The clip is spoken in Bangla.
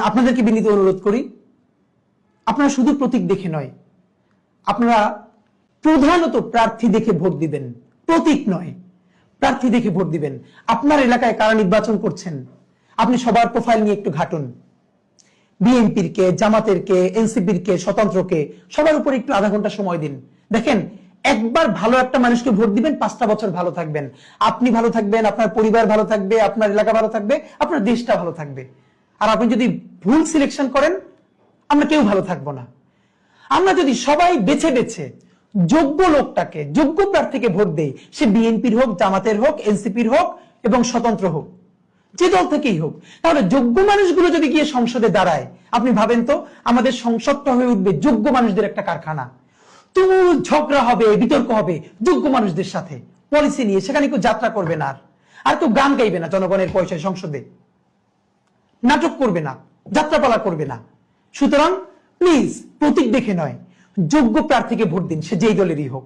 আপনাদেরকে বিনীত অনুরোধ করি, আপনারা শুধু প্রতীক দেখে নয়, আপনারা প্রধানত প্রার্থী দেখে ভোট দিবেন, প্রতীক নয়, প্রার্থী দেখে ভোট দিবেন। আপনার এলাকায় কারা নির্বাচন করছেন আপনি সবার প্রোফাইল নিয়ে একটু ঘাটুন। বিএনপির কে, জামাতের কে, এনসিপির কে, স্বতন্ত্রকে, সবার উপর একটু আধা ঘন্টা সময় দিন। দেখেন, একবার ভালো একটা মানুষকে ভোট দিবেন, 5টা বছর ভালো থাকবেন, আপনি ভালো থাকবেন, আপনার পরিবার ভালো থাকবে, আপনার এলাকা ভালো থাকবে, আপনার দেশটা ভালো থাকবে। আর আপনি যদি ভুল সিলেকশন করেন, আমরা কেউ ভালো থাকবো না। আমরা যদি সবাই বেছে বেছে যোগ্য লোকটাকে, যোগ্য প্রার্থীকে ভোট দেই, সে বিএনপির হোক, জামাতের হোক, এনসিপির হোক এবং স্বতন্ত্র হোক, যে দল থেকেই হোক, তাহলে যোগ্য মানুষগুলো যদি গিয়ে সংসদে দাঁড়ায়, আপনি ভাবেন তো আমাদের সংসদটা হয়ে উঠবে যোগ্য মানুষদের একটা কারখানা। তুমুল ঝগড়া হবে, বিতর্ক হবে যোগ্য মানুষদের সাথে পলিসি নিয়ে। সেখানে কেউ যাত্রা করবে না, আর কেউ গান গাইবে না জনগণের পয়সায়, সংসদে নাটক করবে না, যাত্রাপালা করবে না। সুতরাং প্লিজ প্রতীক দেখে নয়, যোগ্য প্রার্থীকে ভোট দিন, সে যেই দলেরই হোক।